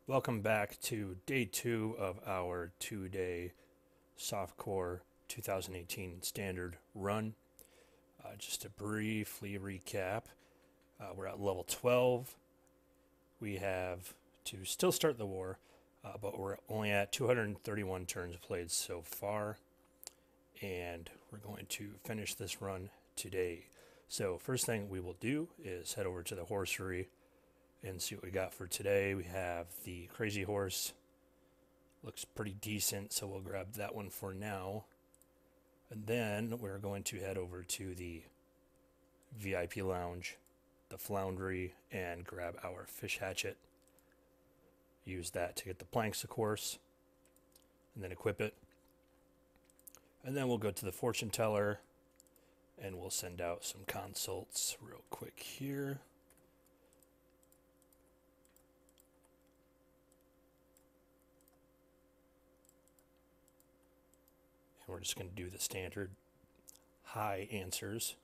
Welcome back to day 2 of our 2-day Softcore 2018 standard run. Just to briefly recap, we're at level 12. We have to still start the war, but we're only at 231 turns played so far, and we're going to finish this run today. So first thing we will do is head over to the horsery and see what we got for today. We have the Crazy Horse. Looks pretty decent, so we'll grab that one for now. And then we're going to head over to the VIP Lounge, the Foundry, and grab our fish hatchet. Use that to get the planks, of course, and then equip it. And then we'll go to the Fortune Teller, and we'll send out some consults real quick here. And we're just going to do the standard high answers.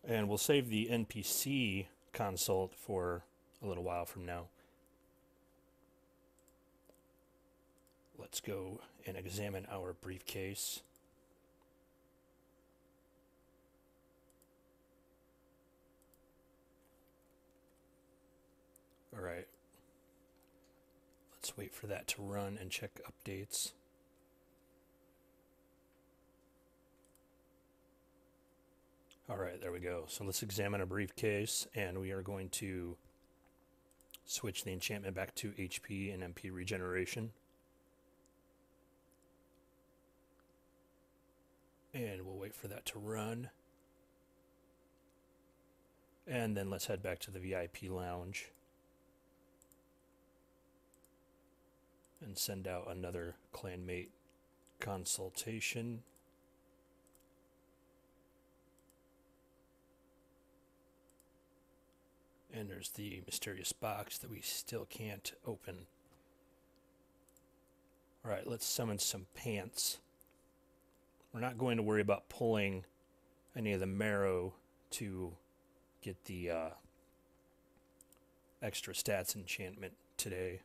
And we'll save the NPC consult for a little while from now. Let's go and examine our briefcase. All right. Let's wait for that to run and check updates. All right, there we go. So let's examine a briefcase, and we are going to switch the enchantment back to HP and MP regeneration. And we'll wait for that to run. And then let's head back to the VIP lounge and send out another clanmate consultation. And there's the mysterious box that we still can't open. Alright, let's summon some pants. We're not going to worry about pulling any of the marrow to get the extra stats enchantment today.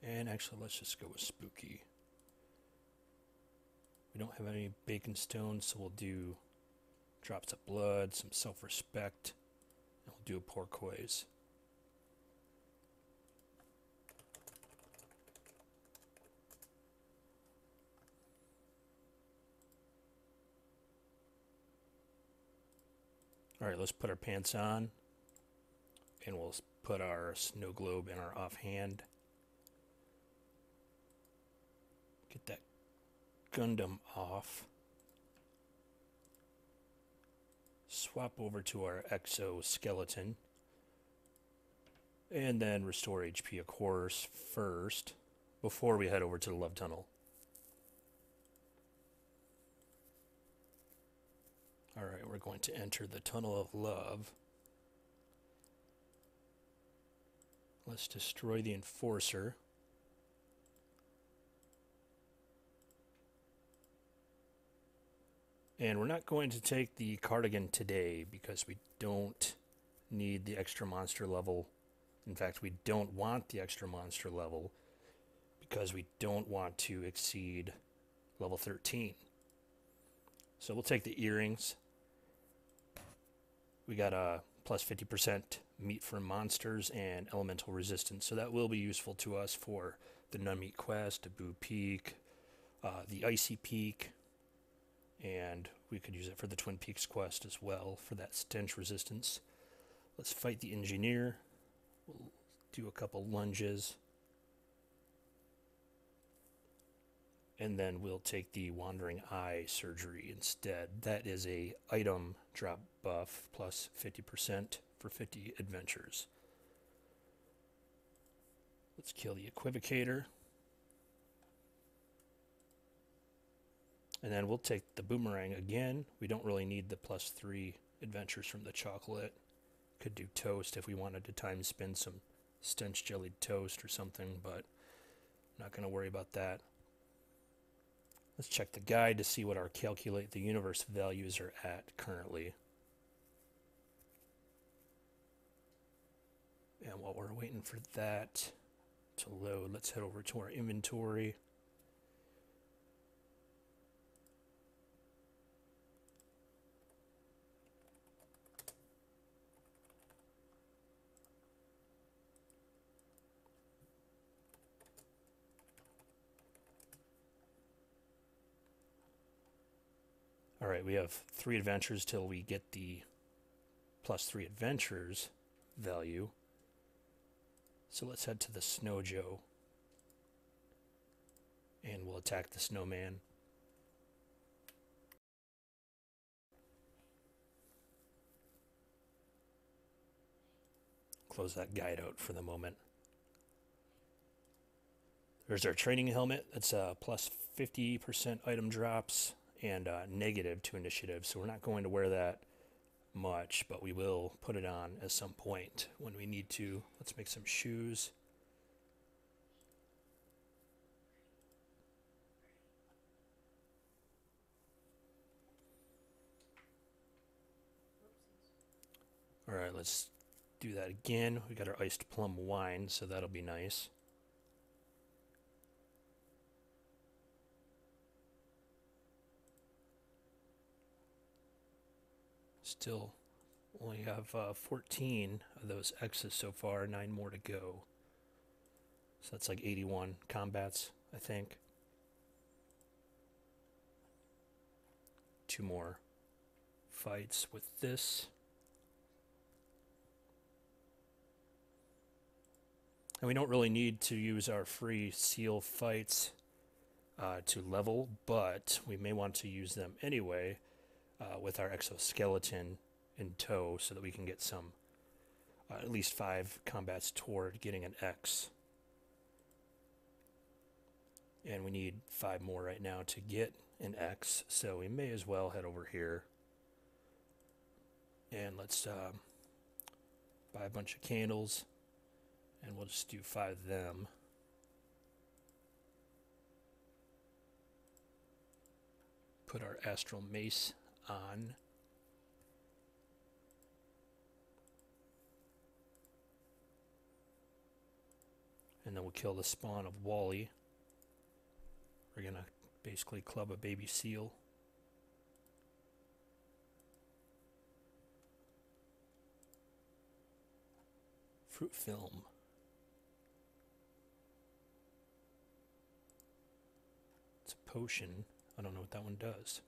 And actually, let's just go with spooky. We don't have any bacon stones, so we'll do drops of blood, some self-respect. We'll do a porpoise. Alright, let's put our pants on. And we'll put our snow globe in our offhand. Get that Gundam off. Swap over to our exoskeleton. And then restore HP, of course, first, before we head over to the love tunnel. Alright, we're going to enter the tunnel of love. Let's destroy the enforcer. And we're not going to take the cardigan today because we don't need the extra monster level. In fact, we don't want the extra monster level because we don't want to exceed level 13. So we'll take the earrings. We got a plus 50% meat from monsters and elemental resistance. So that will be useful to us for the Nunmeat quest, Abu Peak, the Icy Peak. And we could use it for the Twin Peaks quest as well for that stench resistance. Let's fight the engineer. We'll do a couple lunges. And then we'll take the Wandering Eye surgery instead. That is a item drop buff plus 50% for 50 adventures. Let's kill the Equivocator. And then we'll take the Boomerang again. We don't really need the plus 3 adventures from the chocolate Could do toast if we wanted to time spin some stench jellied toast or something, but not going to worry about that. Let's check the guide to see what our calculate the universe values are at currently. And while we're waiting for that to load, let's head over to our inventory. All right, we have 3 adventures till we get the +3 adventures value. So let's head to the Snow Joe. And we'll attack the snowman. Close that guide out for the moment. There's our training helmet. That's plus 50% item drops and negative to initiative. So we're not going to wear that much, but we will put it on at some point when we need to. Let's make some shoes. All right, let's do that again. We got our iced plum wine, so that'll be nice. Still only have 14 of those X's so far, 9 more to go. So that's like 81 combats, I think. 2 more fights with this. And we don't really need to use our free seal fights to level, but we may want to use them anyway with our exoskeleton in tow so that we can get some, at least 5 combats toward getting an X. And we need 5 more right now to get an X, so we may as well head over here. And let's buy a bunch of candles, and we'll just do 5 of them. Put our astral mace on. And then we'll kill the spawn of Wally. We're going to basically club a baby seal. Fruit film. It's a potion. I don't know what that one does.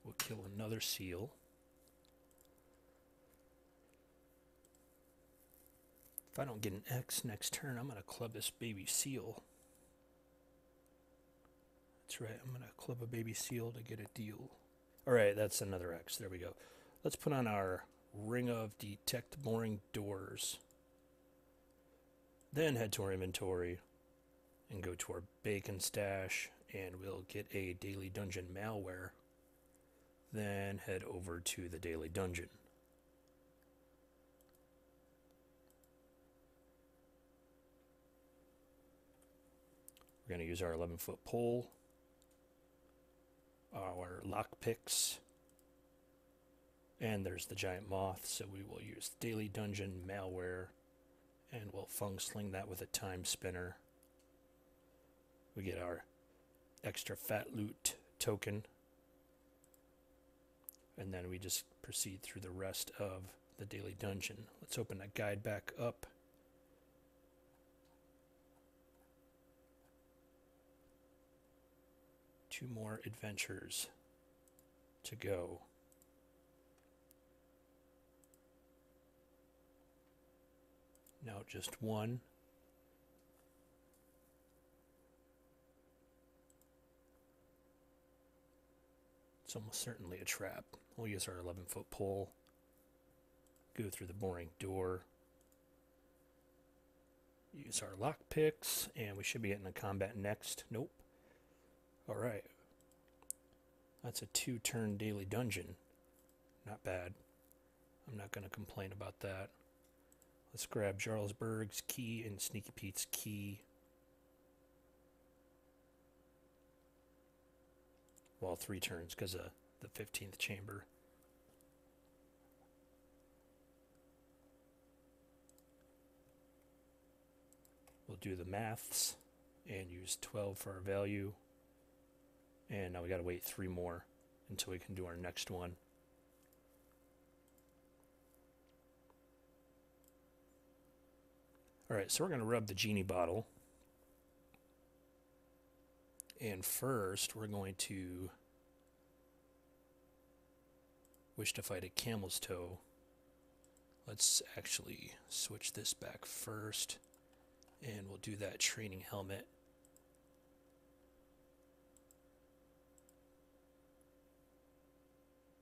We'll kill another seal. If I don't get an X next turn, I'm going to club this baby seal. That's right, I'm going to club a baby seal to get a deal. Alright, that's another X. There we go. Let's put on our Ring of Detect Boring Doors. Then head to our inventory and go to our Bacon Stash, and we'll get a Daily Dungeon malware. Then head over to the Daily Dungeon. We're going to use our 11-foot pole, our lockpicks, and there's the giant moth, so we will use Daily Dungeon malware, and we'll fung sling that with a time spinner. We get our extra fat loot token, and then we just proceed through the rest of the Daily Dungeon. Let's open that guide back up. Two more adventures to go. Now just one. It's almost certainly a trap. We'll use our 11-foot pole. Go through the boring door. Use our lock picks, and we should be getting the combat next. Nope. Alright. That's a 2-turn daily dungeon. Not bad. I'm not going to complain about that. Let's grab Jarlsberg's key and Sneaky Pete's key. Well, 3 turns because of the 15th chamber. We'll do the maths and use 12 for our value. And now we got to wait 3 more until we can do our next one. Alright, so we're going to rub the genie bottle. And first, we're going to wish to fight a camel's toe. Let's actually switch this back first. And we'll do that training helmet.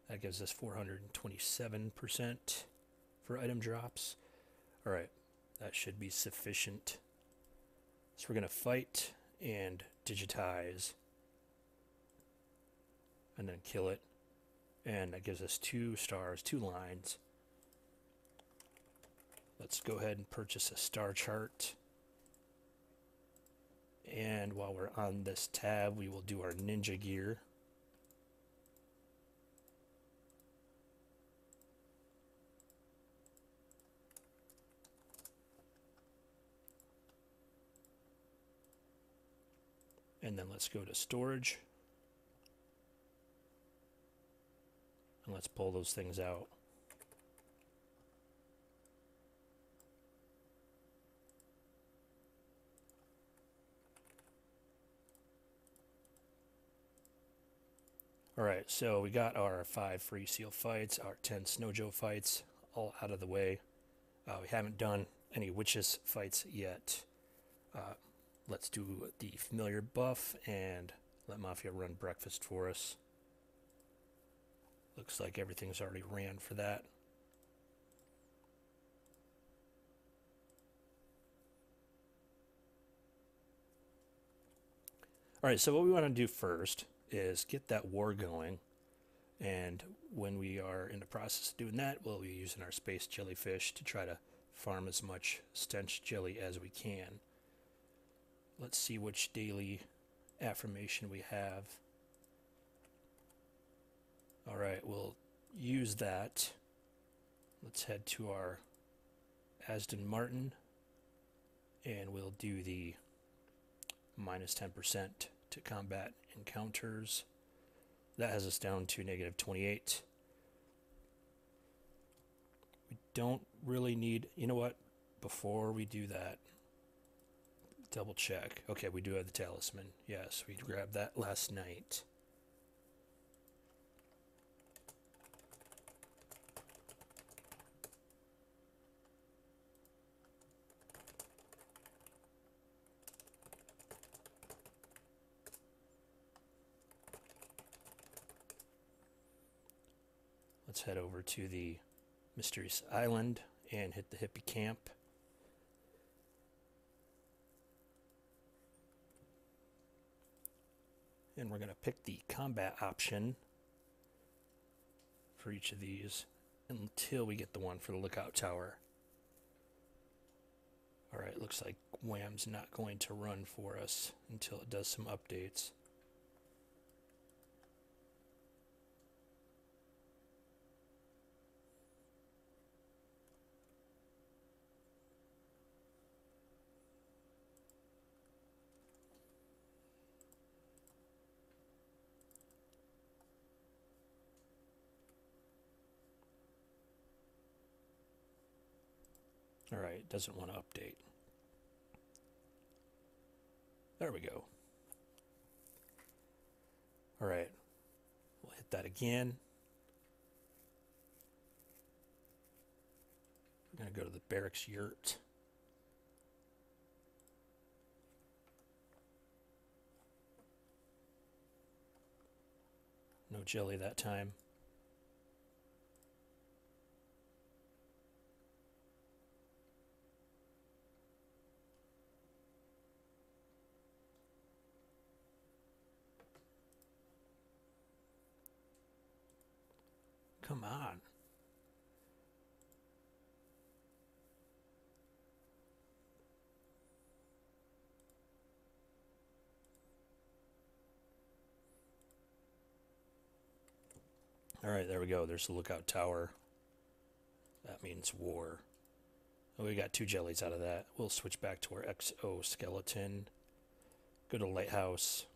That gives us 427% for item drops. Alright, that should be sufficient. So we're going to fight and digitize. And then kill it. And that gives us 2 stars, 2 lines. Let's go ahead and purchase a star chart. And while we're on this tab, we will do our ninja gear. And then let's go to storage. And let's pull those things out. Alright, so we got our 5 free seal fights, our 10 Snow Joe fights, all out of the way. We haven't done any witches fights yet. Let's do the familiar buff and let Mafia run breakfast for us. Looks like everything's already ran for that. Alright, so what we want to do first is get that war going, and when we are in the process of doing that, we'll be using our space jellyfish to try to farm as much stench jelly as we can. Let's see which daily affirmation we have. Alright, we'll use that. Let's head to our Aston Martin, and we'll do the minus 10% to combat encounters. That has us down to negative 28. We don't really need, you know what, before we do that, double check. Okay, we do have the talisman. Yes, we grabbed that last night. Let's head over to the Mysterious Island and hit the hippie camp. And we're going to pick the combat option for each of these until we get the one for the lookout tower. Alright, looks like Wham's not going to run for us until it does some updates. Alright, it doesn't want to update. There we go. Alright, we'll hit that again. We're going to go to the barracks yurt. No jelly that time. Come on. All right, there we go. There's the lookout tower. That means war. Oh, we got 2 jellies out of that. We'll switch back to our exoskeleton. Go to lighthouse.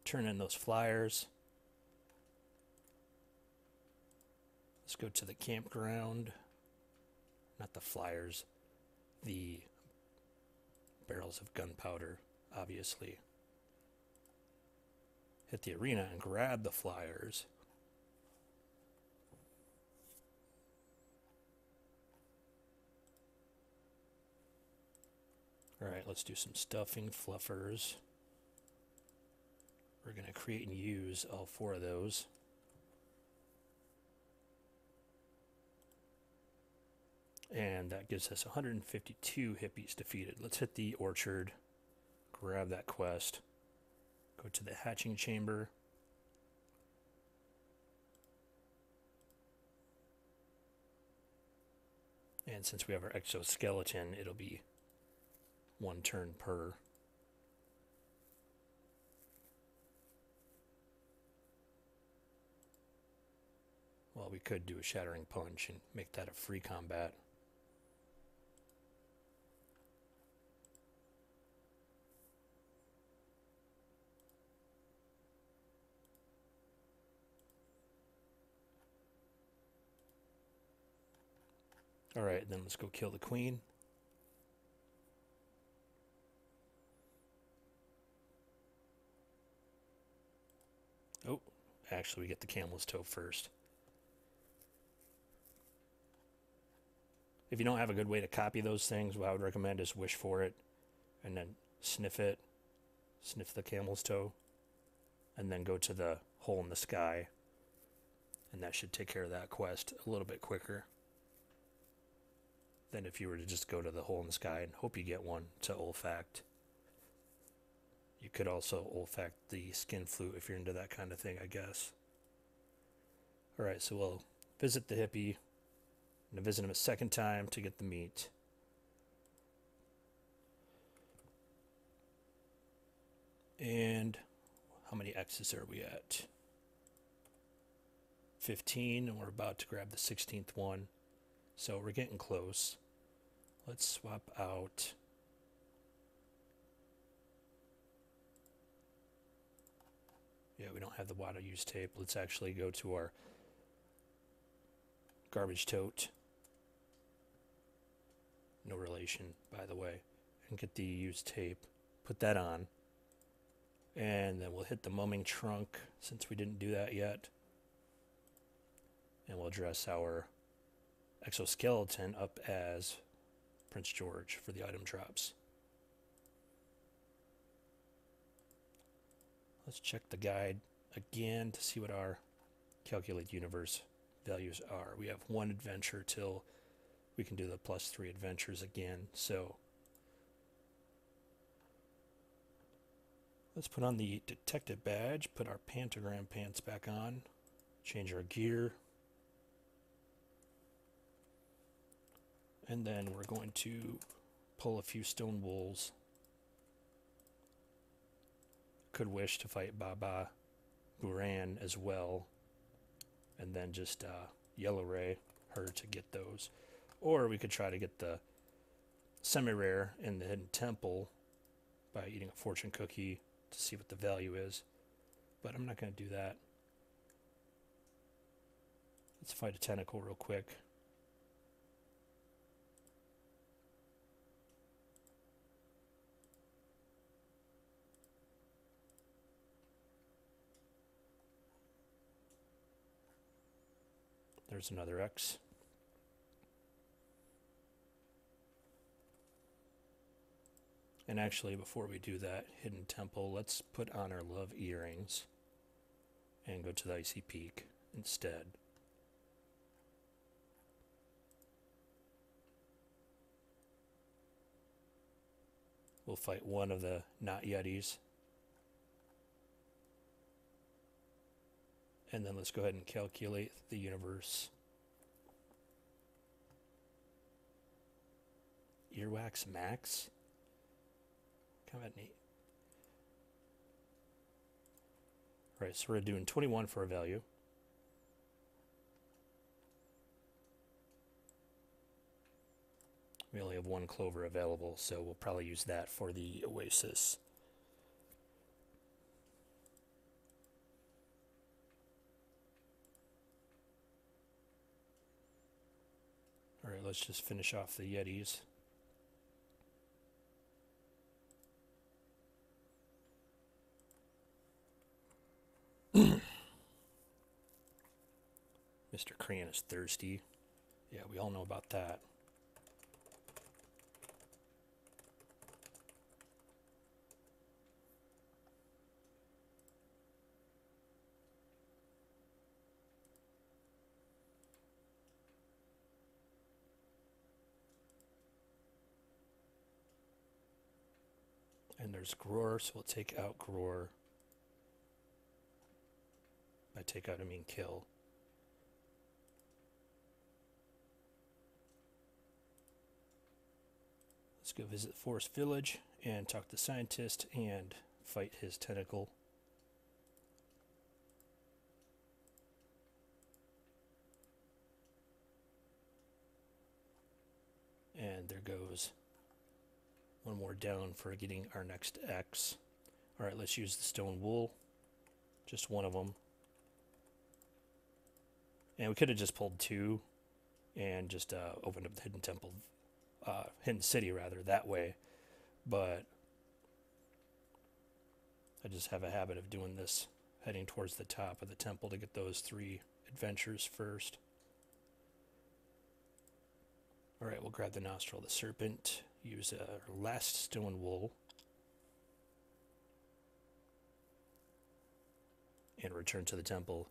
Turn in those flyers. Let's go to the campground. Not the flyers. The barrels of gunpowder, obviously. Hit the arena and grab the flyers. Alright, let's do some stuffing fluffers. We're going to create and use all 4 of those. And that gives us 152 hippies defeated. Let's hit the orchard, grab that quest, go to the hatching chamber. And since we have our exoskeleton, it'll be 1 turn per. Well, we could do a shattering punch and make that a free combat. Alright, then let's go kill the queen. Oh, actually we get the camel's toe first. If you don't have a good way to copy those things, what I would recommend is wish for it, and then sniff it, sniff the camel's toe, and then go to the hole in the sky, and that should take care of that quest a little bit quicker than if you were to just go to the hole in the sky and hope you get one to olfact. You could also olfact the skin flute if you're into that kind of thing, I guess. Alright, so we'll visit the hippie. I'm going to visit him a second time to get the meat. And how many X's are we at? 15, and we're about to grab the 16th one. So we're getting close. Let's swap out. Yeah, we don't have the water use tape. Let's actually go to our garbage tote. No relation, by the way. And get the used tape. Put that on. And then we'll hit the mumming trunk since we didn't do that yet. And we'll dress our exoskeleton up as Prince George for the item drops. Let's check the guide again to see what our calculate universe values are. We have 1 adventure till we can do the +3 adventures again. So let's put on the detective badge, put our pentagram pants back on, change our gear, and then we're going to pull a few stone wolves. Could wish to fight Baba Buran as well, and then just yellow ray her to get those. Or we could try to get the semi-rare in the hidden temple by eating a fortune cookie to see what the value is. But I'm not going to do that. Let's fight a tentacle real quick. There's another X. And actually, before we do that hidden temple, let's put on our love earrings and go to the icy peak instead. We'll fight one of the not yetis. And then let's go ahead and calculate the universe. Earwax max? Kind of neat. Alright, so we're doing 21 for a value. We only have one clover available, so we'll probably use that for the oasis. Alright, let's just finish off the Yetis. Mr. Crayon is thirsty. Yeah, we all know about that. And there's Gror, so we'll take out Gror. By take out, I mean kill. Let's go visit Forest Village and talk to the scientist and fight his tentacle. And there goes one more down for getting our next X. Alright, let's use the stone wool. Just one of them. And we could have just pulled two and just opened up the hidden temple, hidden city rather, that way. But I just have a habit of doing this, heading towards the top of the temple to get those 3 adventures first. Alright, we'll grab the nostril of the serpent, use our last stone wool, and return to the temple.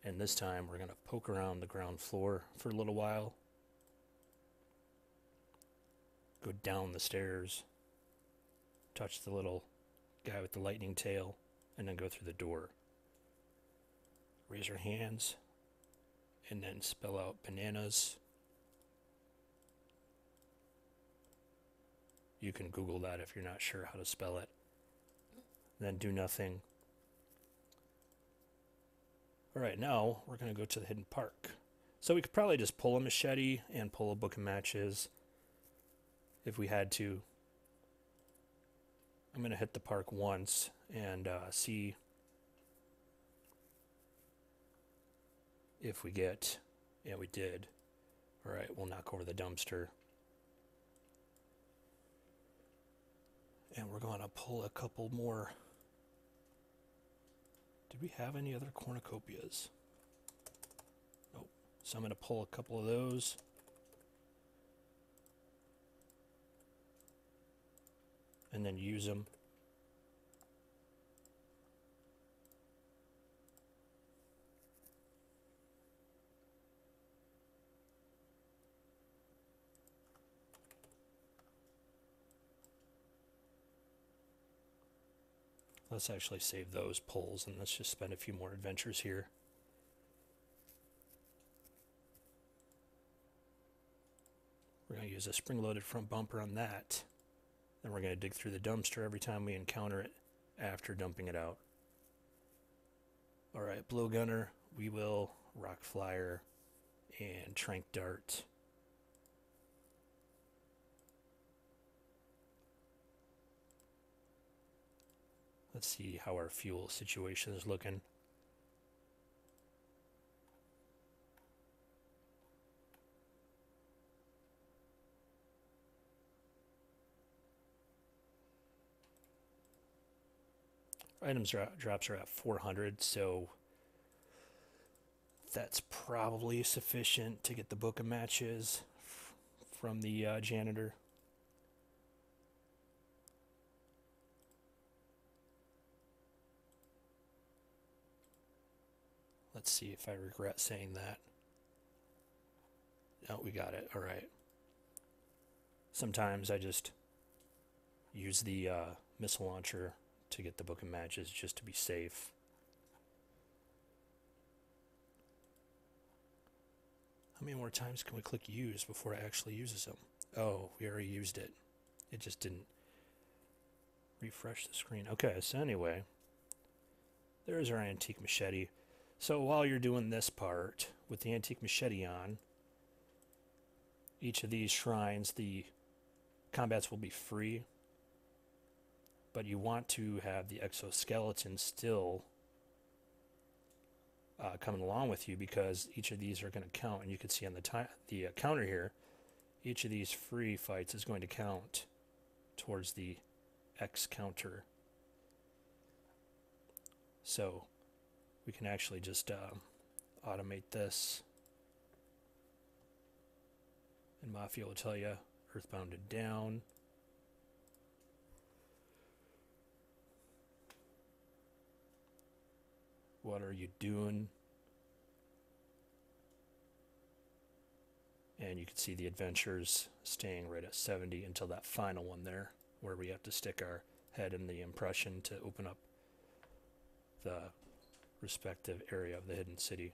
And this time we're going to poke around the ground floor for a little while. Go down the stairs, touch the little guy with the lightning tail, and then go through the door. Raise your hands, and then spell out bananas. You can Google that if you're not sure how to spell it. Then do nothing. Alright, now we're going to go to the hidden park. So we could probably just pull a machete and pull a book of matches if we had to. I'm going to hit the park once and see if we get... Yeah, we did. Alright, we'll knock over the dumpster. And we're going to pull a couple more. Did we have any other cornucopias? Nope. So I'm going to pull a couple of those. And then use them. Let's actually save those pulls and let's just spend a few more adventures here. We're going to use a spring-loaded front bumper on that. Then we're going to dig through the dumpster every time we encounter it after dumping it out. Alright, blowgunner, we will, rock flyer, and trank dart. Let's see how our fuel situation is looking. Items drops are at 400, so that's probably sufficient to get the book of matches from the janitor. Let's see if I regret saying that. No, we got it. All right. Sometimes I just use the missile launcher to get the book of matches just to be safe. How many more times can we click use before it actually uses them? Oh, we already used it. It just didn't refresh the screen. Okay, so anyway, there's our antique machete. So while you're doing this part with the antique machete on, each of these shrines, the combats will be free, but you want to have the exoskeleton still coming along with you, because each of these are going to count, and you can see on the counter here, each of these free fights is going to count towards the X counter. So we can actually just automate this, and Mafia will tell you earthbounded down. What are you doing? And you can see the adventures staying right at 70 until that final one there, where we have to stick our head in the impression to open up the respective area of the hidden city.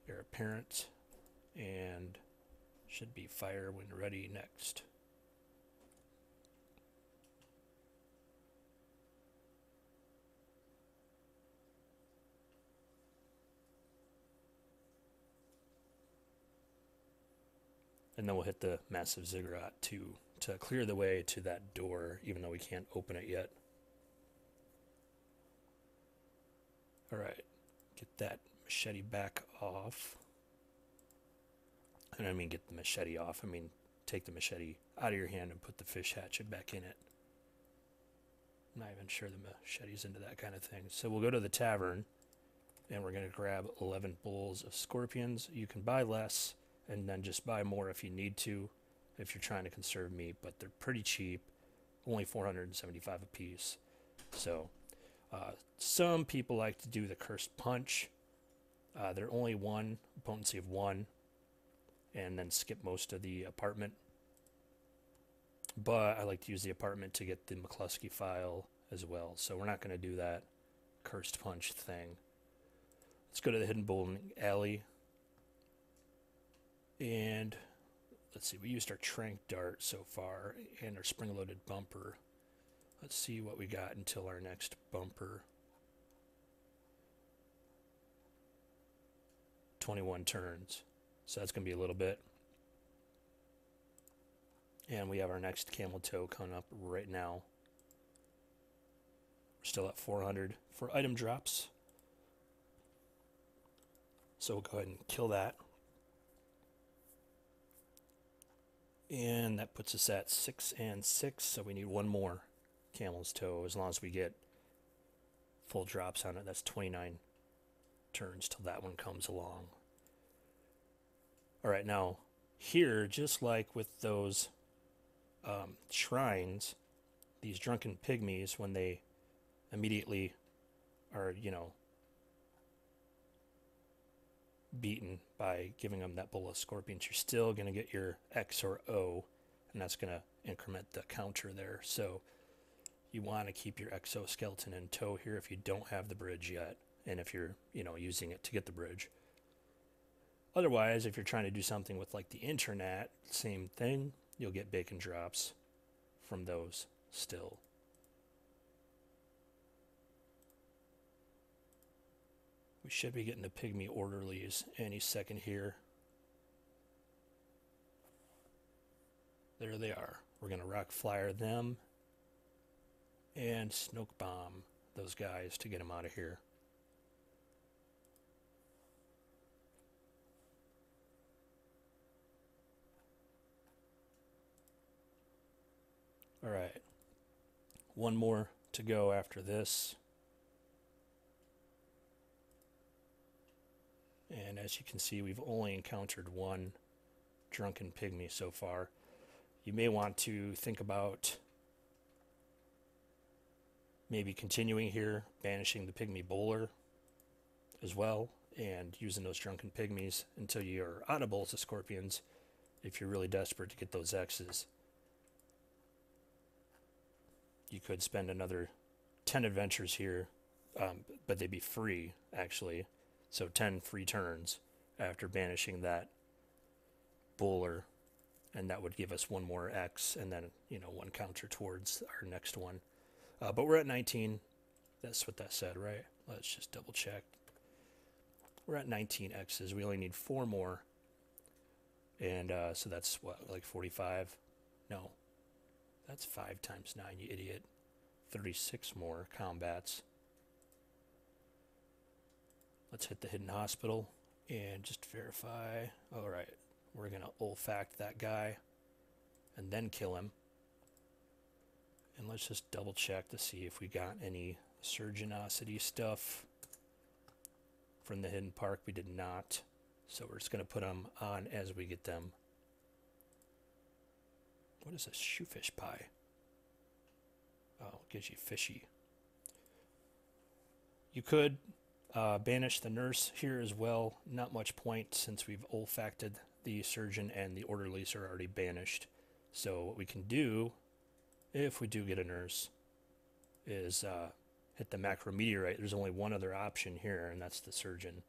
Heir apparent, and should be fire when ready next. And then we'll hit the massive ziggurat to clear the way to that door, even though we can't open it yet. Alright, get that machete back off. And I mean get the machete off, I mean take the machete out of your hand and put the fish hatchet back in it. I'm not even sure the machete's into that kind of thing. So we'll go to the tavern, and we're going to grab 11 bowls of scorpions. You can buy less, and then just buy more if you need to, if you're trying to conserve meat, but they're pretty cheap, only 475 a piece. So some people like to do the cursed punch. They're only one, potency of 1, and then skip most of the apartment. But I like to use the apartment to get the McCluskey file as well, so we're not going to do that cursed punch thing. Let's go to the hidden bowling alley. And let's see, we used our trank dart so far and our spring-loaded bumper. Let's see what we got until our next bumper. 21 turns, so that's going to be a little bit. And we have our next camel toe coming up right now. We're still at 400 for item drops. So we'll go ahead and kill that. And that puts us at 6 and 6, so we need one more camel's toe as long as we get full drops on it. That's 29 turns till that one comes along. Alright, now here, just like with those shrines, these drunken pygmies, when they immediately are, beaten by giving them that bowl of scorpions, you're still going to get your X or O, and that's going to increment the counter there. So you want to keep your exoskeleton in tow here if you don't have the bridge yet, and if you're using it to get the bridge. Otherwise, if you're trying to do something with like the internet, same thing, you'll get bacon drops from those still. We should be getting the pygmy orderlies any second here. There they are. We're going to rock flyer them and smoke bomb those guys to get them out of here. Alright, one more to go after this. And as you can see, we've only encountered one drunken pygmy so far. You may want to think about maybe continuing here, banishing the pygmy bowler as well, and using those drunken pygmies until you're out of bowls of scorpions if you're really desperate to get those X's. You could spend another 10 adventures here, but they'd be free, actually. So 10 free turns after banishing that bowler, and that would give us one more X, and then, you know, one counter towards our next one. But we're at 19. That's what that said, right? Let's just double check. We're at 19 X's. We only need 4 more. And so that's what, like 45? No. That's 5 times 9, you idiot. 36 more combats. Let's hit the hidden hospital and just verify. All right. We're going to olfact that guy and then kill him. And let's just double check to see if we got any surgeonosity stuff from the hidden park. We did not. So we're just going to put them on as we get them. What is this? Shoefish pie. Oh, it gives you fishy. You could banish the nurse here as well. Not much point since we've olfacted the surgeon and the orderlies are already banished. So what we can do, if we do get a nurse, is hit the macrometeorite. There's only one other option here, and that's the surgeon.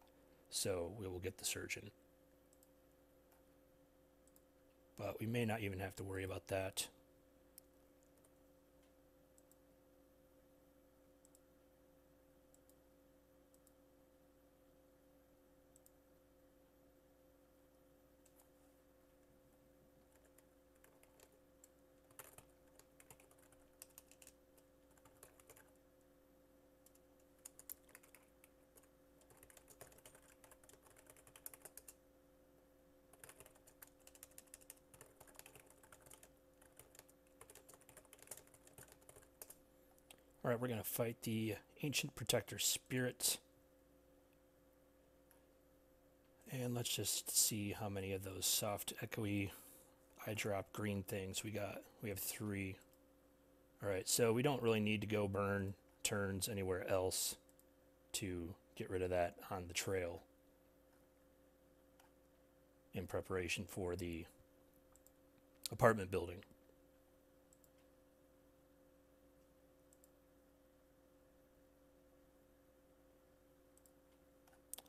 So we will get the surgeon. But we may not even have to worry about that. Alright, we're going to fight the Ancient Protector Spirits. And let's just see how many of those soft, echoey, eye drop green things we got. We have 3. Alright, so we don't really need to go burn turns anywhere else to get rid of that on the trail in preparation for the apartment building.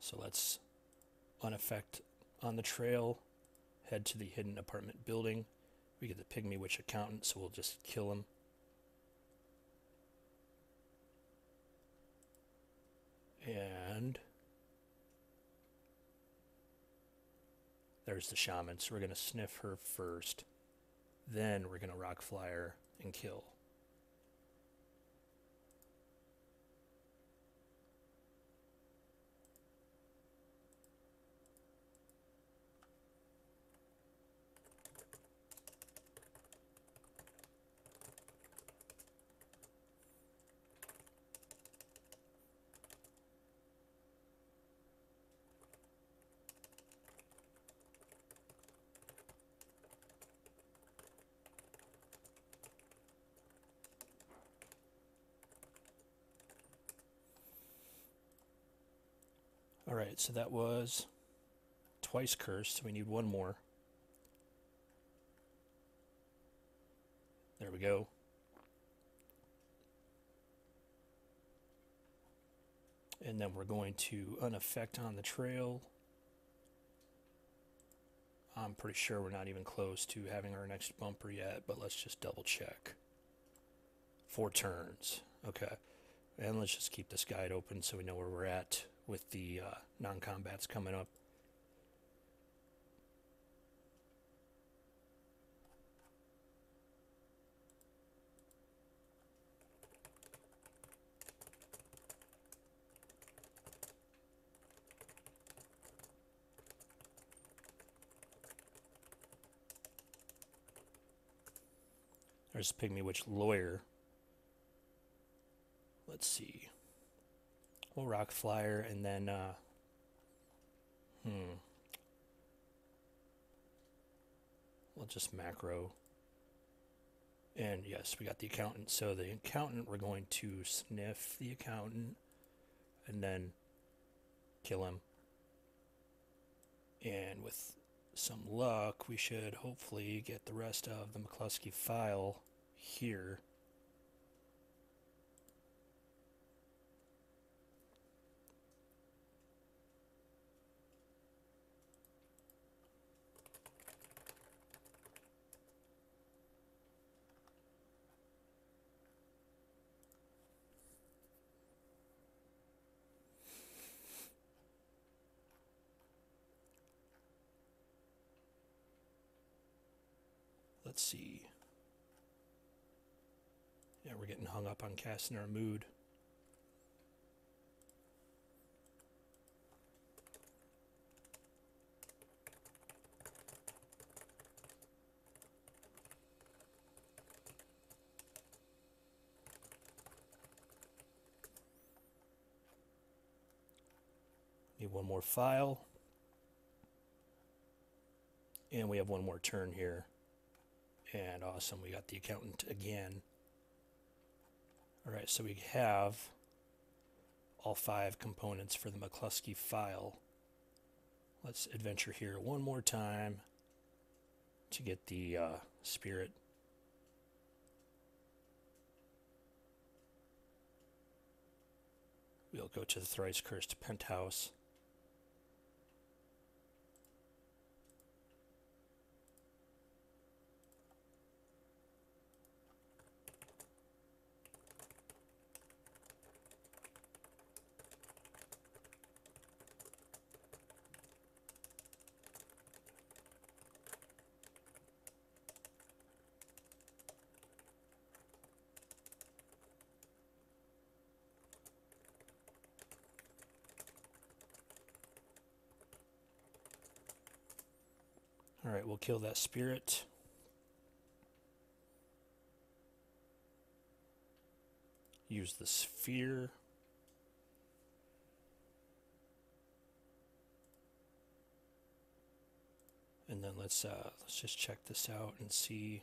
So let's unaffect on the trail, head to the hidden apartment building. We get the Pygmy Witch Accountant, so we'll just kill him. And there's the shaman, so we're going to sniff her first. Then we're going to rock flyer and kill. Alright, so that was twice cursed, so we need 1 more. There we go. And then we're going to unaffect on the trail. I'm pretty sure we're not even close to having our next bumper yet, but let's just double check. 4 turns. Okay. And let's just keep this guide open so we know where we're at with the non-combats coming up. There's Pygmy Witch Lawyer. Let's see. We'll rock flyer and then we'll just macro. And yes, we got the accountant. So the accountant, we're going to sniff the accountant and then kill him. And with some luck, we should hopefully get the rest of the McCluskey file here. let's see. Yeah, we're getting hung up on casting our mood. Need one more file. And we have one more turn here. And awesome, we got the accountant again. Alright, so we have all 5 components for the McCluskey file. Let's adventure here one more time to get the spirit. We'll go to the thrice cursed penthouse. Alright, we'll kill that spirit. Use the sphere. And then let's just check this out and see.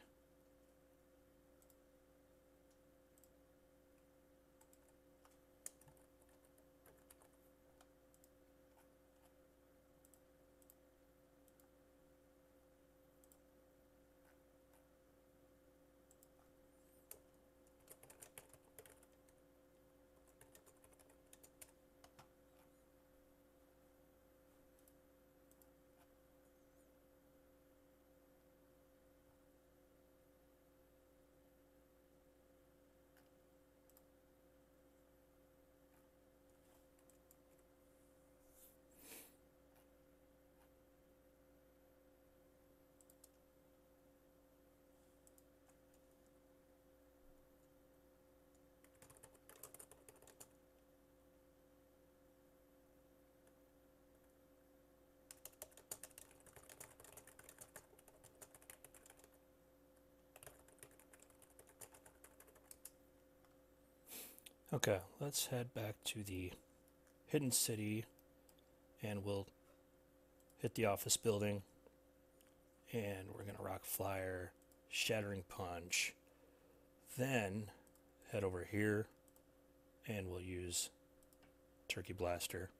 Okay, let's head back to the hidden city and we'll hit the office building and we're going to rock flyer, shattering punch, then head over here and we'll use turkey blaster.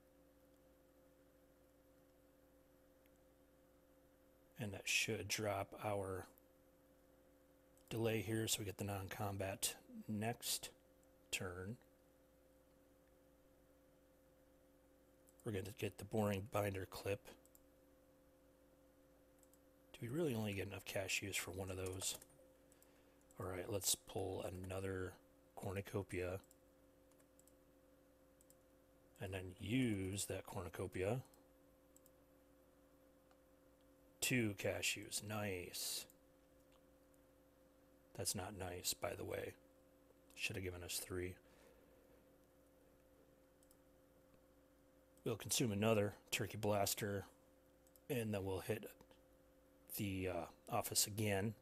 And that should drop our delay here so we get the non-combat next turn. We're going to get the boring binder clip. Do we really only get enough cashews for one of those? Alright, let's pull another cornucopia and then use that cornucopia. 2 cashews. Nice. That's not nice, by the way. Should have given us 3. We'll consume another turkey blaster, and then we'll hit the office again.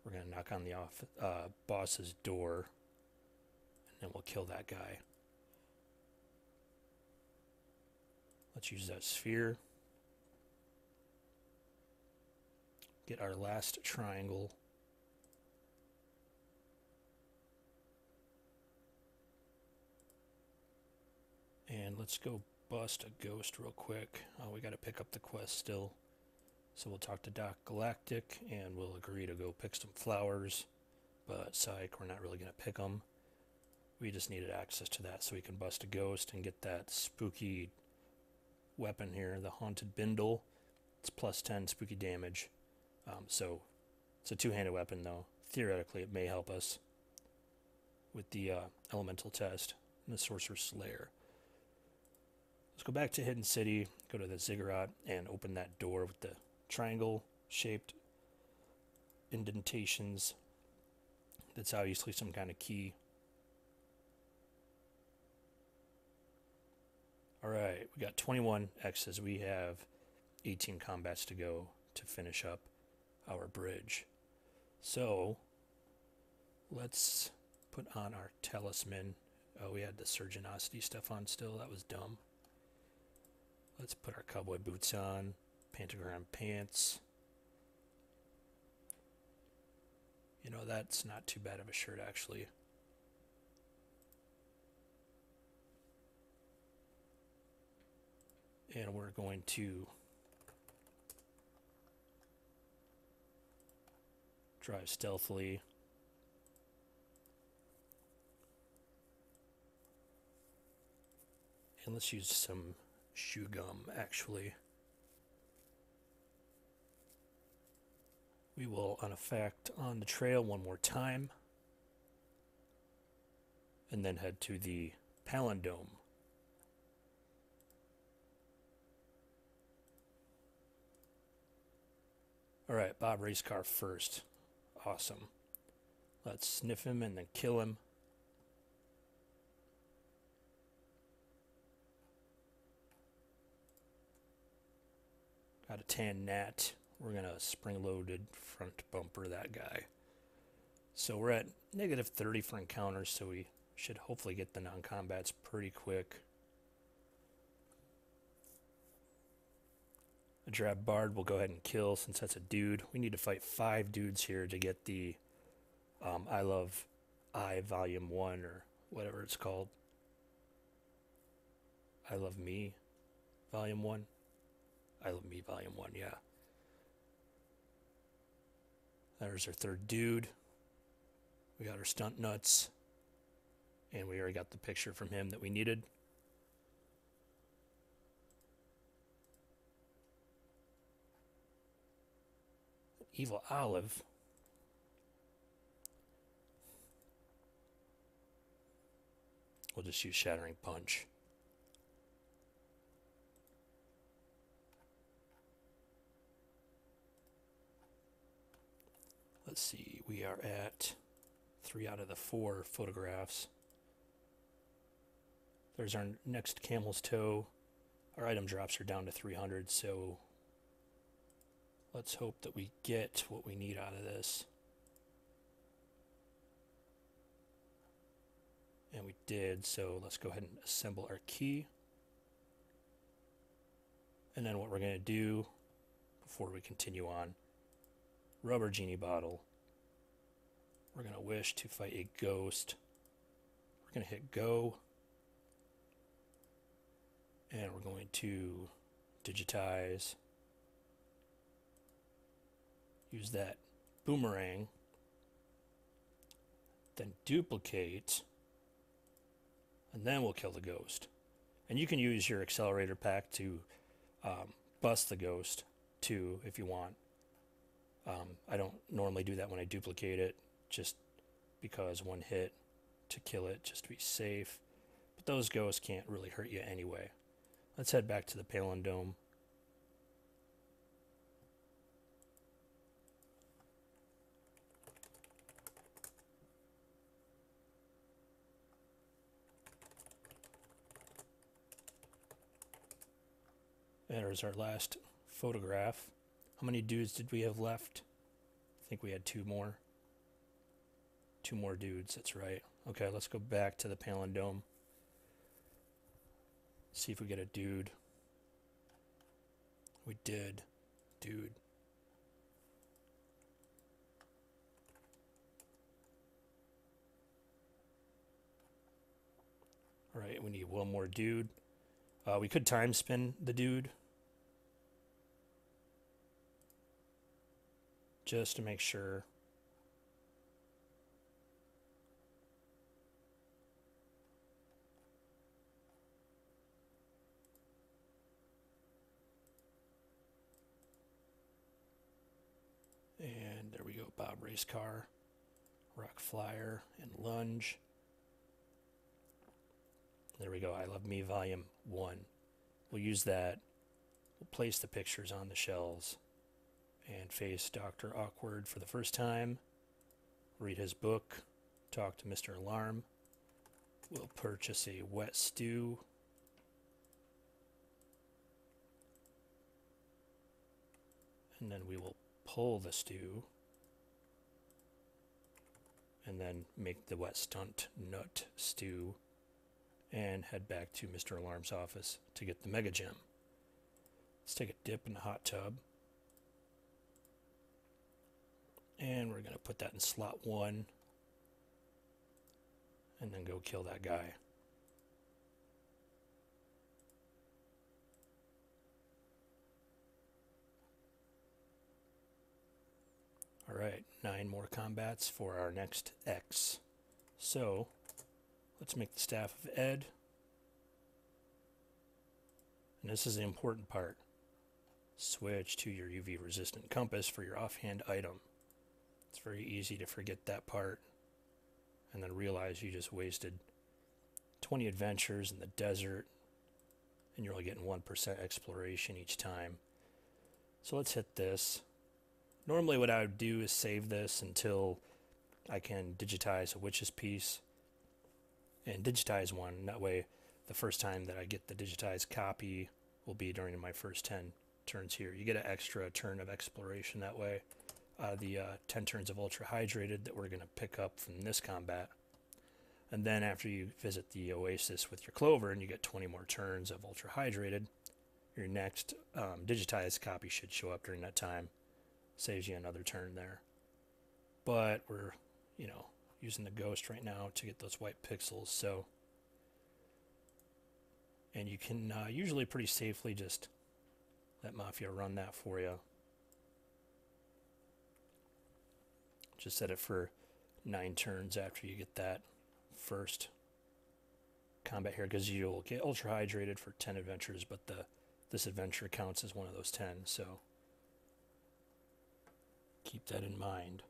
We're going to knock on the boss's door, and then we'll kill that guy. Let's use that sphere. Get our last triangle. And let's go bust a ghost real quick. Oh, we got to pick up the quest still. So we'll talk to Doc Galactic and we'll agree to go pick some flowers. But psych, we're not really going to pick them. We just needed access to that so we can bust a ghost and get that spooky weapon here, the Haunted Bindle. It's plus 10 spooky damage. So it's a 2-handed weapon though. Theoretically it may help us with the elemental test. and the Sorcerer's Slayer. Let's go back to Hidden City, go to the ziggurat, and open that door with the triangle-shaped indentations. That's obviously some kind of key. Alright, we got 21 X's. We have 18 combats to go to finish up our bridge. So, let's put on our talisman. Oh, we had the Surgeonosity stuff on still. That was dumb. Let's put our cowboy boots on. Pentagram pants. You know, that's not too bad of a shirt, actually. And we're going to drive stealthily. And let's use some chew gum, actually. We will unaffect on the trail one more time. And then head to the Palindome. Alright, Bob Racecar first. Awesome. Let's sniff him and then kill him. Got a tan gnat. We're going to spring-loaded front bumper that guy. So we're at negative 30 for encounters, so we should hopefully get the non-combats pretty quick. A Drab Bard we'll go ahead and kill since that's a dude. We need to fight 5 dudes here to get the I Love I Volume 1 or whatever it's called. I Love Me Volume 1. I Love Me Volume 1, yeah. There's our third dude. We got our stunt nuts. And we already got the picture from him that we needed. Evil Olive. We'll just use Shattering Punch. Let's see, we are at 3 out of the 4 photographs. There's our next Camel's Toe. Our item drops are down to 300, so let's hope that we get what we need out of this. And we did, so let's go ahead and assemble our key. And then what we're going to do before we continue on, Rubber Genie Bottle. We're going to wish to fight a ghost. We're going to hit go. And we're going to digitize. Use that boomerang. Then duplicate. And then we'll kill the ghost. And you can use your accelerator pack to bust the ghost too if you want. I don't normally do that when I duplicate it, just because one hit to kill it, just to be safe. But those ghosts can't really hurt you anyway. Let's head back to the Palindome. There's our last photograph. How many dudes did we have left? I think we had 2 more. 2 more dudes, that's right. Okay, let's go back to the Palindome. See if we get a dude. We did. Dude. Alright, we need 1 more dude. We could time spin the dude. Just to make sure. And there we go, Bob Racecar, Rock Flyer, and Lunge. There we go. I Love Me Volume 1. We'll use that. We'll place the pictures on the shelves and face Dr. Awkward for the first time. Read his book. Talk to Mr. Alarm. We'll purchase a wet stew. And then we will pull the stew. And then make the wet stunt nut stew. And head back to Mr. Alarm's office to get the Mega Gem. Let's take a dip in the hot tub. And we're going to put that in slot 1. And then go kill that guy. Alright, 9 more combats for our next X. So, let's make the Staff of Ed. And this is the important part. Switch to your UV resistant compass for your offhand item. It's very easy to forget that part and then realize you just wasted 20 adventures in the desert and you're only getting 1% exploration each time. So let's hit this. Normally what I would do is save this until I can digitize a witch's piece and digitize one. That way the first time that I get the digitized copy will be during my first 10 turns here. You get an extra turn of exploration that way. The 10 turns of Ultra Hydrated that we're going to pick up from this combat. And then after you visit the Oasis with your Clover and you get 20 more turns of Ultra Hydrated, your next digitized copy should show up during that time. Saves you another turn there. But we're, using the Ghost right now to get those white pixels, so... And you can usually pretty safely just let Mafia run that for you. Just set it for 9 turns after you get that first combat here, because you'll get Ultra Hydrated for 10 adventures, but this adventure counts as one of those 10, so keep that in mind.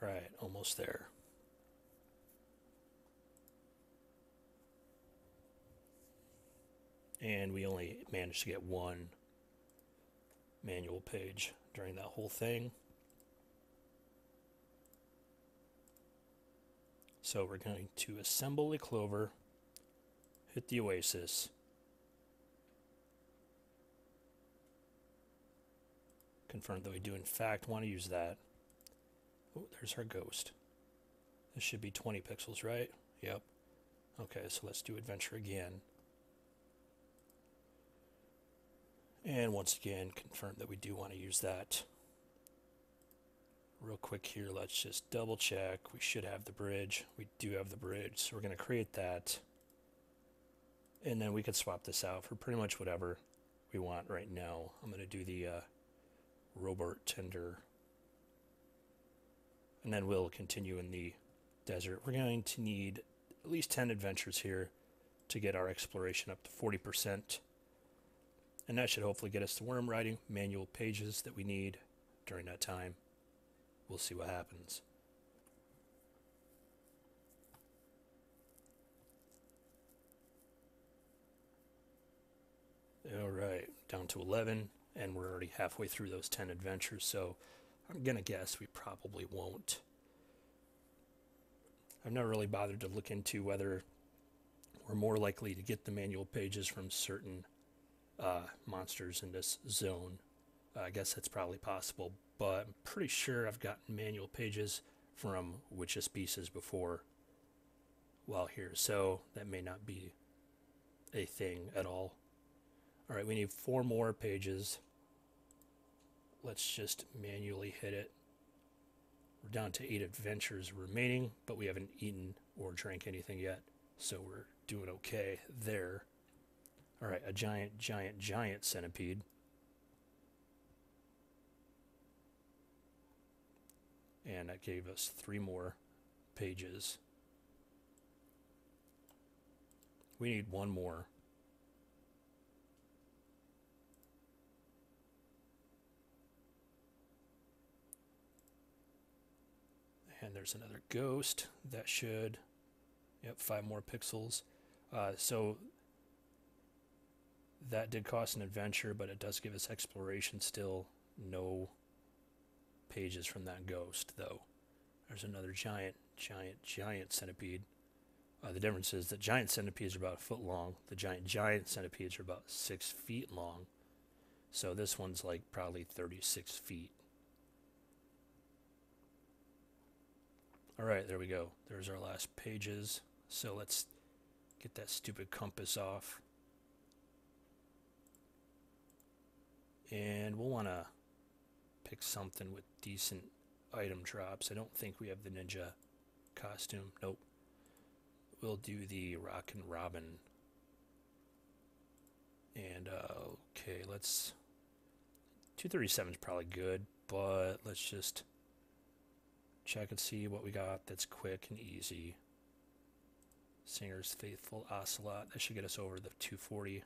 Right, almost there. And we only managed to get 1 manual page during that whole thing. So we're going to assemble the Clover, hit the Oasis, confirm that we do in fact want to use that. Oh, there's our Ghost. This should be 20 pixels, right? Yep. Okay, so let's do Adventure again. And once again, confirm that we do want to use that. Real quick here, let's just double check. We should have the bridge. We do have the bridge, so we're going to create that. And then we could swap this out for pretty much whatever we want right now. I'm going to do the Robert Tender. And then we'll continue in the desert. We're going to need at least 10 adventures here to get our exploration up to 40%. And that should hopefully get us the worm riding manual pages that we need during that time. We'll see what happens. Alright, down to 11, and we're already halfway through those 10 adventures, so I'm going to guess we probably won't. I've never really bothered to look into whether we're more likely to get the manual pages from certain monsters in this zone. I guess that's probably possible, but I'm pretty sure I've gotten manual pages from Witch's Pieces before while here, so that may not be a thing at all. Alright, we need 4 more pages. Let's just manually hit it. We're down to 8 adventures remaining, but we haven't eaten or drank anything yet, so we're doing okay there. Alright, a giant centipede. And that gave us 3 more pages. We need one more. And there's another ghost. That should... Yep, 5 more pixels. So that did cost an adventure, but it does give us exploration still. No pages from that ghost, though. There's another giant centipede. The difference is that giant centipedes are about a foot long. The giant centipedes are about 6 feet long. So this one's like probably 36 feet. All right, there we go. There's our last pages. So let's get that stupid compass off. And we'll want to pick something with decent item drops. I don't think we have the ninja costume. Nope. We'll do the Rockin' Robin. And, okay, let's... 237 is probably good, but let's just check and see what we got that's quick and easy. Singer's Faithful Ocelot. That should get us over the 240.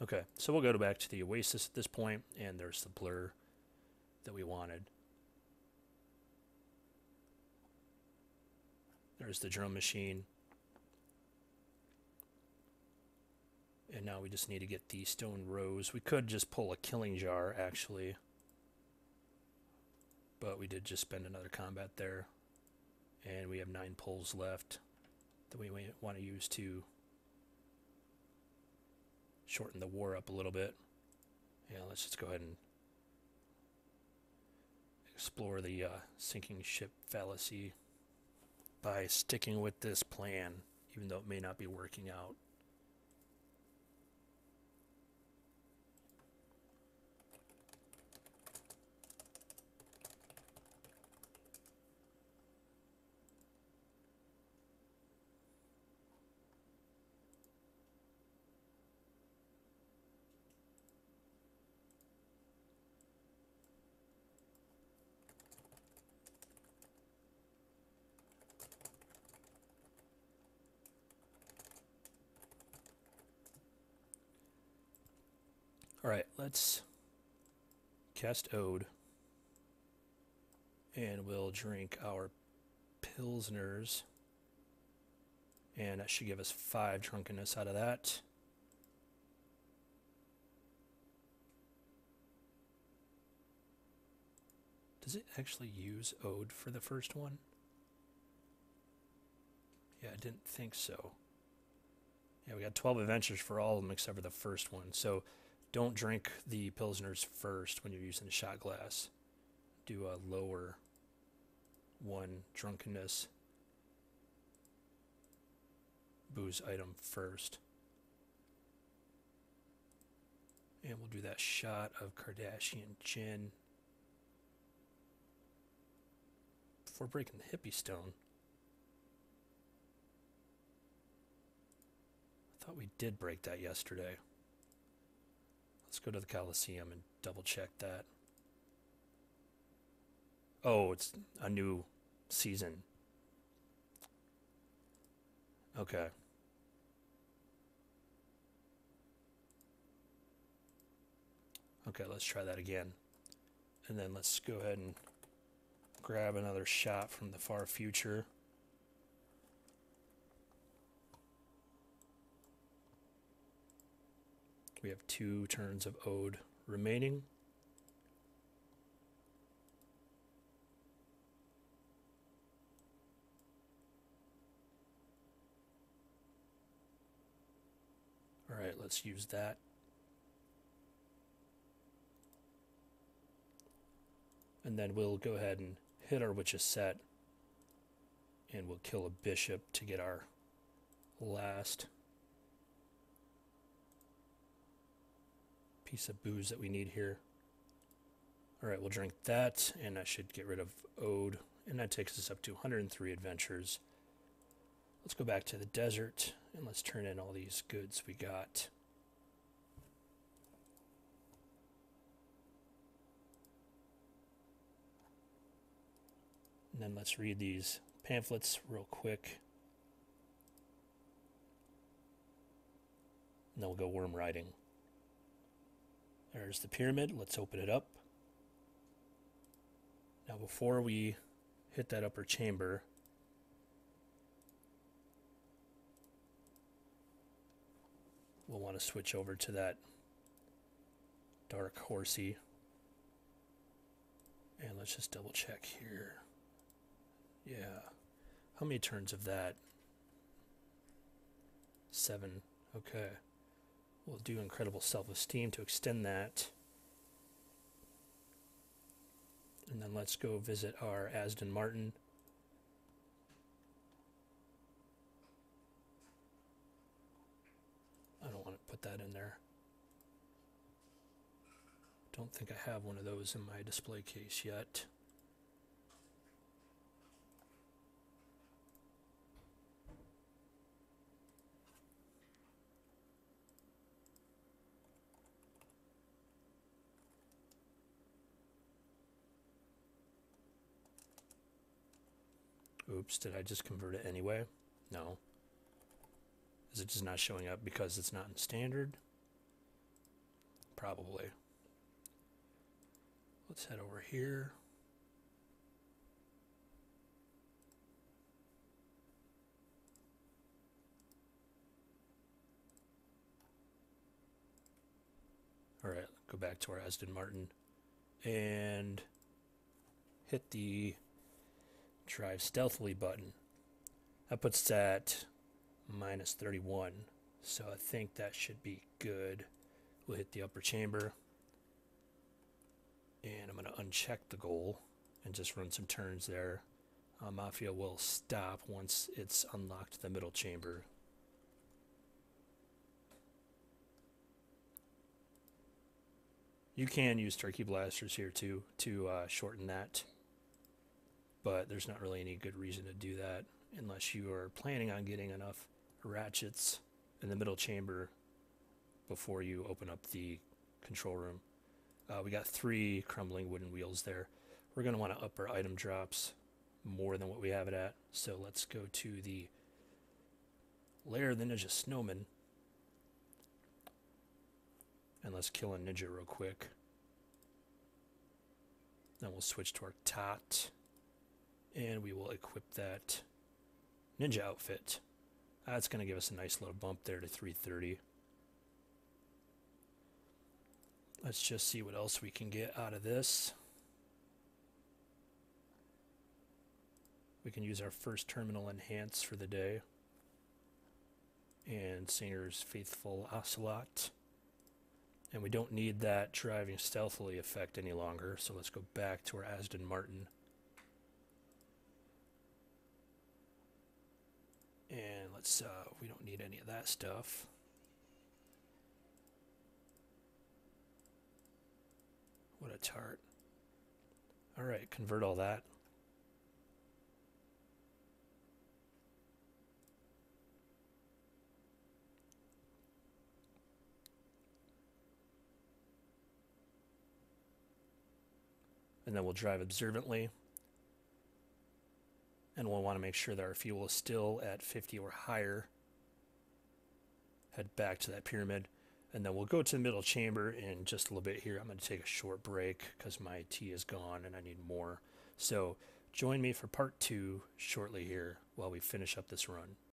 Okay, so we'll go back to the Oasis at this point, and there's the blur that we wanted. There's the drum machine. And now we just need to get the stone rose. We could just pull a killing jar, actually. But we did just spend another combat there. And we have 9 pulls left that we want to use to shorten the war up a little bit. Yeah, let's just go ahead and explore the sinking ship fallacy by sticking with this plan, even though it may not be working out. Alright, let's cast Ode. And we'll drink our Pilsners. And that should give us 5 drunkenness out of that. Does it actually use Ode for the first one? Yeah, I didn't think so. Yeah, we got 12 adventures for all of them except for the first one. So don't drink the Pilsners first when you're using the shot glass. Do a lower 1 drunkenness booze item first. And we'll do that shot of Kardashian gin before breaking the hippie stone. I thought we did break that yesterday. Let's go to the Coliseum and double check that. Oh, it's a new season. Okay. Okay, let's try that again. And then let's go ahead and grab another shot from the far future. We have 2 turns of Ode remaining. All right, let's use that. And then we'll go ahead and hit our Witch's Set. And we'll kill a bishop to get our last piece of booze that we need here. All right, we'll drink that, and that should get rid of Ode. And that takes us up to 103 adventures. Let's go back to the desert, and let's turn in all these goods we got. And then let's read these pamphlets real quick. And then we'll go worm riding. There's the pyramid. Let's open it up. Now before we hit that upper chamber, we'll want to switch over to that dark horsey. And let's just double check here. Yeah. How many turns of that? 7. Okay. We'll do incredible self-esteem to extend that. And then let's go visit our Aston Martin. I don't want to put that in there. Don't think I have one of those in my display case yet. Oops, did I just convert it anyway? No. Is it just not showing up because it's not in standard? Probably. Let's head over here. All right, go back to our Aston Martin and hit the drive stealthily button. That puts that minus 31, so I think that should be good. We'll hit the upper chamber, and I'm going to uncheck the goal and just run some turns there. Mafia will stop once it's unlocked the middle chamber. You can use turkey blasters here too to shorten that, but there's not really any good reason to do that unless you are planning on getting enough ratchets in the middle chamber before you open up the control room. We got 3 crumbling wooden wheels there. We're going to want to up our item drops more than what we have it at, so let's go to the Lair of the Ninja Snowman. And let's kill a ninja real quick. Then we'll switch to our tot. And we will equip that ninja outfit. That's going to give us a nice little bump there to 330. Let's just see what else we can get out of this. We can use our first terminal enhance for the day. And Singer's Faithful Ocelot. And we don't need that driving stealthily effect any longer, so let's go back to our Aston Martin. And let's, we don't need any of that stuff. What a tart. Alright, convert all that. And then we'll drive observantly. And we'll want to make sure that our fuel is still at 50 or higher. Head back to that pyramid. And then we'll go to the middle chamber in just a little bit here. I'm going to take a short break because my tea is gone and I need more. So join me for part 2 shortly here while we finish up this run.